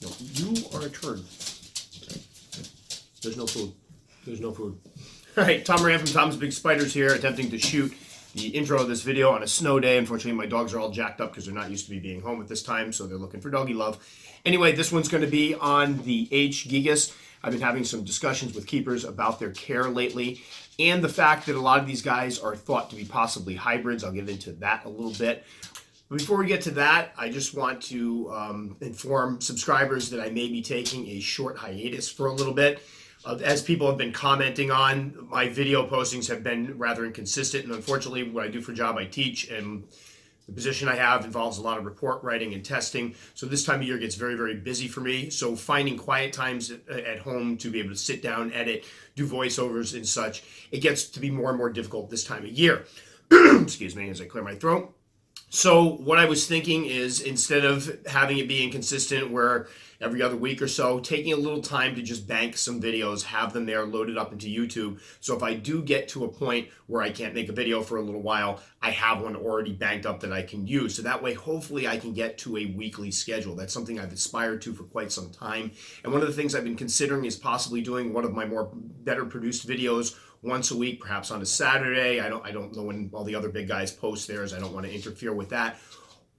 No, you are a turd. There's no food. There's no food. All right, Tom Moran from Tom's Big Spiders here, attempting to shoot the intro of this video on a snow day. Unfortunately, my dogs are all jacked up because they're not used to me being home at this time, so they're looking for doggy love. Anyway, this one's going to be on the H gigas. I've been having some discussions with keepers about their care lately, and the fact that a lot of these guys are thought to be possibly hybrids. I'll get into that a little bit. But before we get to that, I just want to inform subscribers that I may be taking a short hiatus for a little bit. As people have been commenting on, my video postings have been rather inconsistent, and unfortunately what I do for a job I teach, and the position I have involves a lot of report writing and testing, so this time of year gets very, very busy for me. So finding quiet times at home to be able to sit down, edit, do voiceovers and such, it gets to be more and more difficult this time of year. Excuse me as I clear my throat. So what I was thinking is, instead of having it be inconsistent where every other week or so, taking a little time to just bank some videos, have them there loaded up into YouTube. So if I do get to a point where I can't make a video for a little while, I have one already banked up that I can use. So that way, hopefully I can get to a weekly schedule. That's something I've aspired to for quite some time. And one of the things I've been considering is possibly doing one of my more better produced videos once a week, perhaps on a Saturday. I don't know when all the other big guys post theirs. I don't want to interfere with that.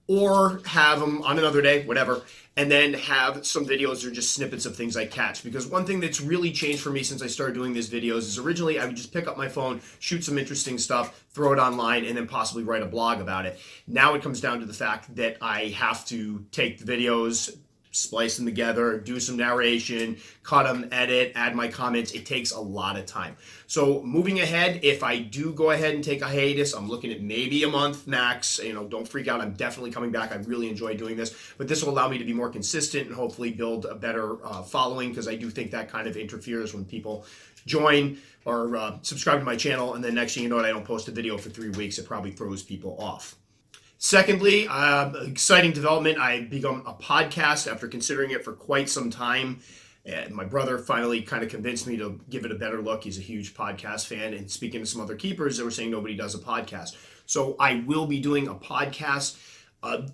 Or have them on another day, whatever, and then have some videos that are just snippets of things I catch. Because one thing that's really changed for me since I started doing these videos is originally I would just pick up my phone, shoot some interesting stuff, throw it online, and then possibly write a blog about it. Now it comes down to the fact that I have to take the videos, splice them together, do some narration, cut them, edit, add my comments. It takes a lot of time. So moving ahead, if I do go ahead and take a hiatus, I'm looking at maybe a month max. Don't freak out. I'm definitely coming back. I really enjoy doing this, but this will allow me to be more consistent and hopefully build a better following, because I do think that kind of interferes when people join or subscribe to my channel, and then next thing you know, I don't post a video for 3 weeks. It probably throws people off. Secondly, exciting development. I've begun a podcast after considering it for quite some time. And my brother finally kind of convinced me to give it a better look. He's a huge podcast fan. And speaking to some other keepers, they were saying nobody does a podcast. So I will be doing a podcast.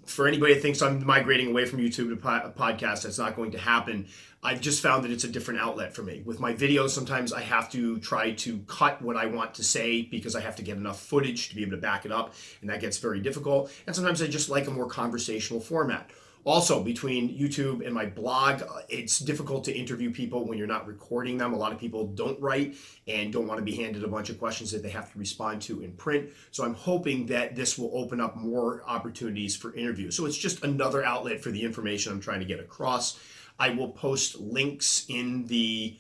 For anybody that thinks I'm migrating away from YouTube to podcast, that's not going to happen. I've just found that it's a different outlet for me. With my videos, sometimes I have to try to cut what I want to say because I have to get enough footage to be able to back it up, and that gets very difficult. And sometimes I just like a more conversational format. Also, between YouTube and my blog, it's difficult to interview people when you're not recording them. A lot of people don't write and don't want to be handed a bunch of questions that they have to respond to in print. So I'm hoping that this will open up more opportunities for interviews. So it's just another outlet for the information I'm trying to get across. I will post links in the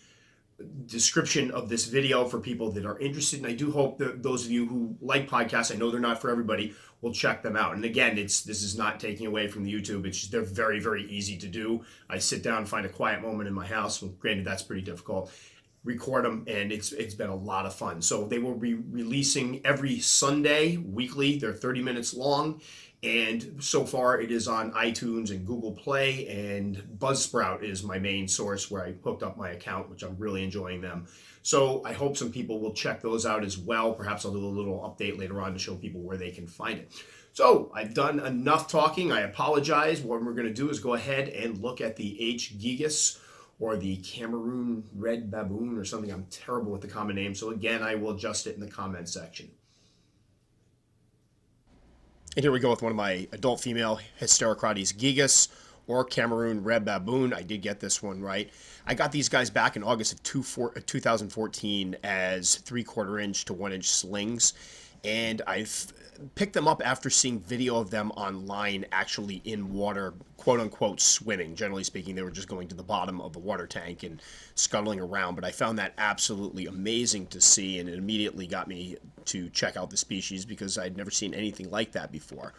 description of this video for people that are interested, and I do hope that those of you who like podcasts, I know they're not for everybody, will check them out. And again, this is not taking away from the YouTube. It's just, they're very, very easy to do. I sit down, find a quiet moment in my house. Well, granted, that's pretty difficult. Record them, and it's been a lot of fun. So they will be releasing every Sunday weekly. They're 30 minutes long, and so far it is on iTunes and Google Play, and Buzzsprout is my main source where I hooked up my account, which I'm really enjoying them. So I hope some people will check those out as well. Perhaps I'll do a little update later on to show people where they can find it. So I've done enough talking. I apologize. What we're going to do is go ahead and look at the H gigas, or the Cameroon red baboon or something. I'm terrible with the common name. So again, I will adjust it in the comment section. And here we go with one of my adult female Hysterocrates gigas, or Cameroon red baboon. I did get this one right. I got these guys back in August of 2014 as 3/4 inch to 1 inch slings. And I've picked them up after seeing video of them online actually in water, quote unquote, swimming. Generally speaking, they were just going to the bottom of the water tank and scuttling around. But I found that absolutely amazing to see, and it immediately got me to check out the species because I'd never seen anything like that before.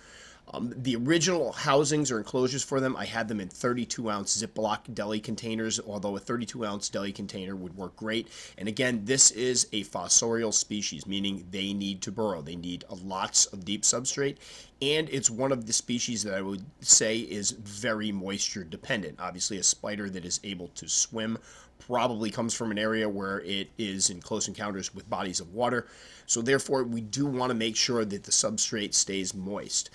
The original housings or enclosures for them, I had them in 32-ounce Ziploc deli containers, although a 32-ounce deli container would work great. And again, this is a fossorial species, meaning they need to burrow. They need lots of deep substrate, and it's one of the species that I would say is very moisture dependent. Obviously, a spider that is able to swim probably comes from an area where it is in close encounters with bodies of water. So therefore, we do want to make sure that the substrate stays moist.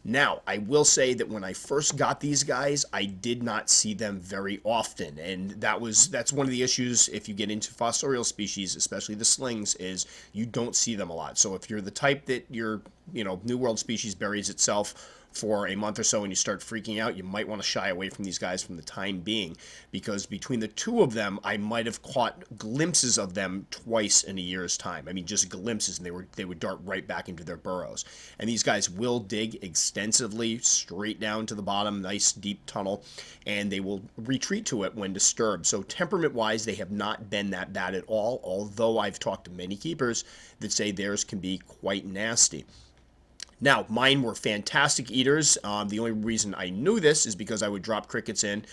Now, I will say that when I first got these guys, I did not see them very often, and that's one of the issues if you get into fossorial species, especially the slings, is you don't see them a lot. So if you're the type that your New World species buries itself for a month or so and you start freaking out, you might want to shy away from these guys from the time being, because between the two of them, I might have caught glimpses of them twice in a year's time. I mean, just glimpses, and they would dart right back into their burrows. And these guys will dig extensively straight down to the bottom, nice deep tunnel, and they will retreat to it when disturbed. So temperament-wise, they have not been that bad at all, although I've talked to many keepers that say theirs can be quite nasty. Now, mine were fantastic eaters. The only reason I knew this is because I would drop crickets in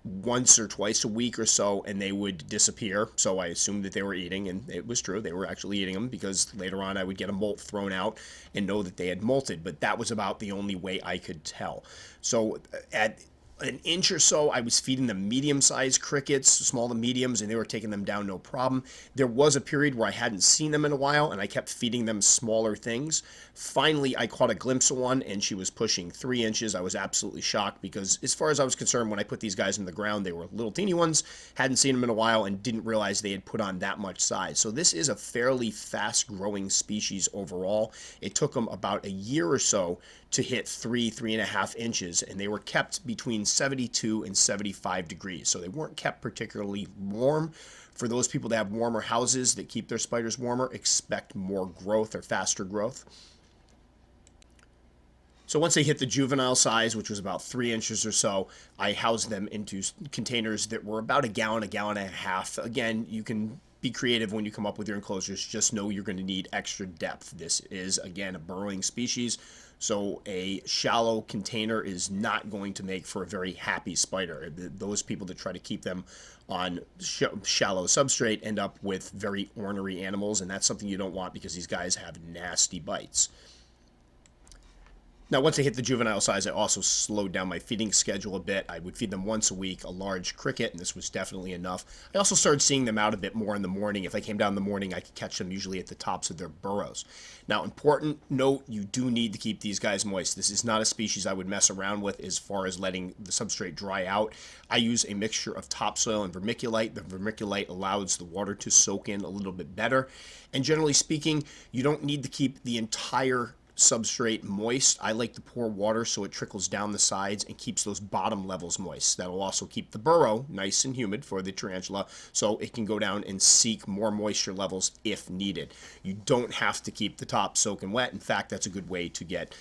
once or twice a week or so, and they would disappear. So I assumed that they were eating, and it was true. They were actually eating them, because later on I would get a molt thrown out and know that they had molted. But that was about the only way I could tell. So at an inch or so, I was feeding them medium-sized crickets, small to mediums, and they were taking them down no problem. There was a period where I hadn't seen them in a while, and I kept feeding them smaller things. Finally, I caught a glimpse of one, and she was pushing 3 inches. I was absolutely shocked, because as far as I was concerned, when I put these guys in the ground, they were little teeny ones, hadn't seen them in a while, and didn't realize they had put on that much size. So this is a fairly fast-growing species overall. It took them about a year or so to hit 3.5 inches, and they were kept between 72 and 75 degrees. So they weren't kept particularly warm. For those people that have warmer houses that keep their spiders warmer, expect more growth or faster growth. So once they hit the juvenile size, which was about 3 inches or so, I housed them into containers that were about a gallon and a half. Again, you can be creative when you come up with your enclosures. Just know you're going to need extra depth. This is, again, a burrowing species, so a shallow container is not going to make for a very happy spider. Those people that try to keep them on shallow substrate end up with very ornery animals, and that's something you don't want, because these guys have nasty bites. Now, once I hit the juvenile size, I also slowed down my feeding schedule a bit. I would feed them once a week, a large cricket, and this was definitely enough. I also started seeing them out a bit more in the morning. If I came down in the morning, I could catch them usually at the tops of their burrows. Now, important note, you do need to keep these guys moist. This is not a species I would mess around with as far as letting the substrate dry out. I use a mixture of topsoil and vermiculite. The vermiculite allows the water to soak in a little bit better. And generally speaking, you don't need to keep the entire substrate moist. I like to pour water so it trickles down the sides and keeps those bottom levels moist. That'll also keep the burrow nice and humid for the tarantula, so it can go down and seek more moisture levels if needed. You don't have to keep the top soaking wet. In fact, that's a good way to get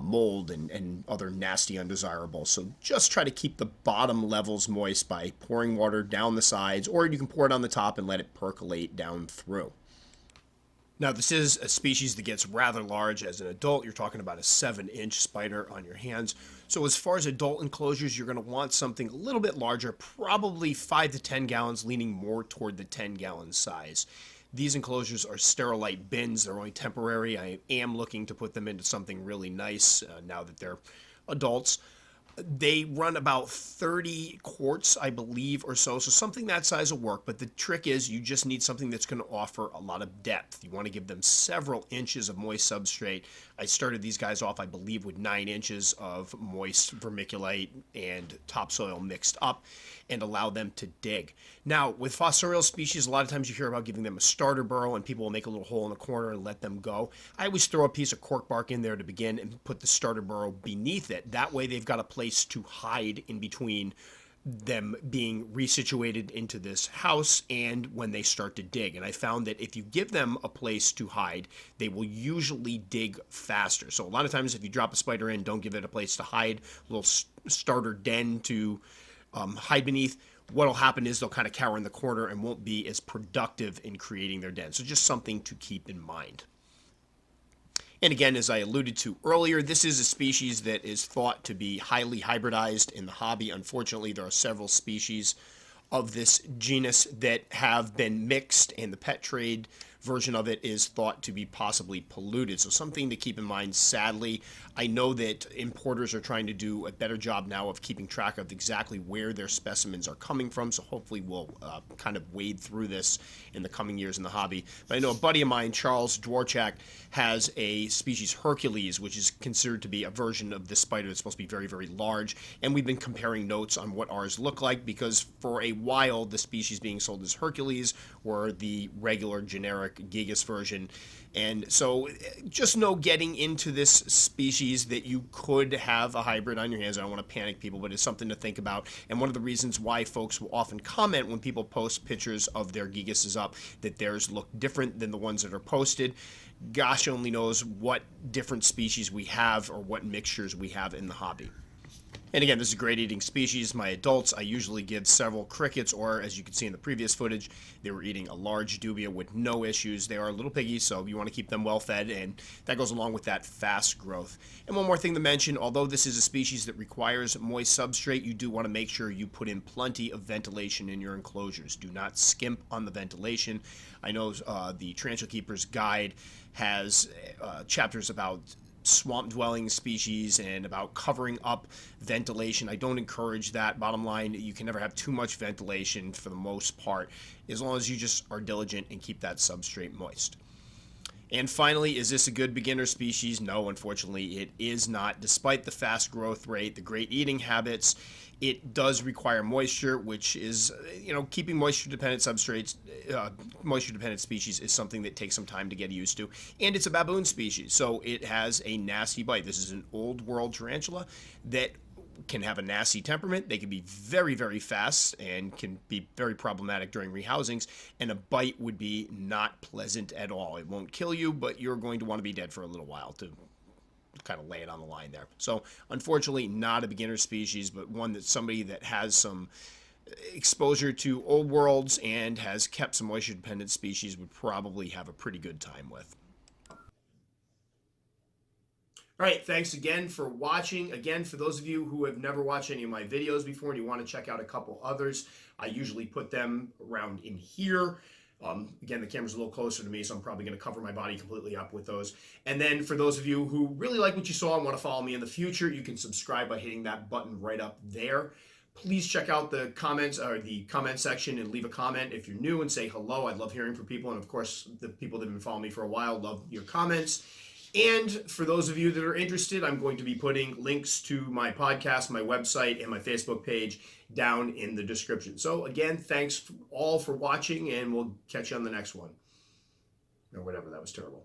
mold and other nasty undesirables. So just try to keep the bottom levels moist by pouring water down the sides, or you can pour it on the top and let it percolate down through. Now, this is a species that gets rather large as an adult. You're talking about a 7-inch spider on your hands. So as far as adult enclosures, you're going to want something a little bit larger, probably 5 to 10 gallons, leaning more toward the 10-gallon size. These enclosures are sterilite bins. They're only temporary. I am looking to put them into something really nice now that they're adults. They run about 30 quarts, I believe, or so. So something that size will work. But the trick is you just need something that's going to offer a lot of depth. You want to give them several inches of moist substrate. I started these guys off, I believe, with 9 inches of moist vermiculite and topsoil mixed up, and allow them to dig. Now, with fossorial species, a lot of times you hear about giving them a starter burrow, and people will make a little hole in the corner and let them go. I always throw a piece of cork bark in there to begin and put the starter burrow beneath it. That way they've got a place to hide in between them being resituated into this house and when they start to dig. And I found that if you give them a place to hide, they will usually dig faster. So a lot of times if you drop a spider in, don't give it a place to hide, a little starter den to hide beneath. What'll happen is they'll kind of cower in the corner and won't be as productive in creating their den. So just something to keep in mind. And again, as I alluded to earlier, this is a species that is thought to be highly hybridized in the hobby. Unfortunately, there are several species of this genus that have been mixed in the pet trade version of it is thought to be possibly polluted. So something to keep in mind. Sadly, I know that importers are trying to do a better job now of keeping track of exactly where their specimens are coming from. So hopefully we'll kind of wade through this in the coming years in the hobby. But I know a buddy of mine, Charles Dworchak, has a species Hercules, which is considered to be a version of this spider that's supposed to be very, very large. And we've been comparing notes on what ours look like, because for a while the species being sold as Hercules were the regular generic gigas version. And so just know getting into this species that you could have a hybrid on your hands. I don't want to panic people, but it's something to think about. And one of the reasons why folks will often comment when people post pictures of their gigases up that theirs look different than the ones that are posted. Gosh only knows what different species we have or what mixtures we have in the hobby. And again, this is a great eating species. My adults, I usually give several crickets, or as you can see in the previous footage, they were eating a large dubia with no issues. They are little piggies, so you want to keep them well fed, and that goes along with that fast growth. And one more thing to mention, although this is a species that requires moist substrate, you do want to make sure you put in plenty of ventilation in your enclosures. Do not skimp on the ventilation. I know the Tarantula Keeper's Guide has chapters about swamp dwelling species and about covering up ventilation. I don't encourage that. Bottom line, you can never have too much ventilation for the most part, as long as you just are diligent and keep that substrate moist. And finally, is this a good beginner species? No, unfortunately, it is not. Despite the fast growth rate, the great eating habits, it does require moisture, which is, keeping moisture-dependent substrates, moisture-dependent species is something that takes some time to get used to. And it's a baboon species, so it has a nasty bite. This is an old world tarantula that can have a nasty temperament. They can be very, very fast and can be very problematic during rehousings, and a bite would be not pleasant at all. It won't kill you, but you're going to want to be dead for a little while to kind of lay it on the line there. So unfortunately, not a beginner species, but one that somebody that has some exposure to old worlds and has kept some moisture dependent species would probably have a pretty good time with. All right, thanks again for watching. Again, for those of you who have never watched any of my videos before and you want to check out a couple others, I usually put them around in here. Again, the camera's a little closer to me, so I'm probably going to cover my body completely up with those. And then for those of you who really like what you saw and want to follow me in the future, you can subscribe by hitting that button right up there. Please check out the comments or the comment section and leave a comment if you're new and say hello. I'd love hearing from people. And of course, the people that have been following me for a while love your comments. And for those of you that are interested, I'm going to be putting links to my podcast, my website, and my Facebook page down in the description. So again, thanks all for watching, and we'll catch you on the next one. Or whatever, that was terrible.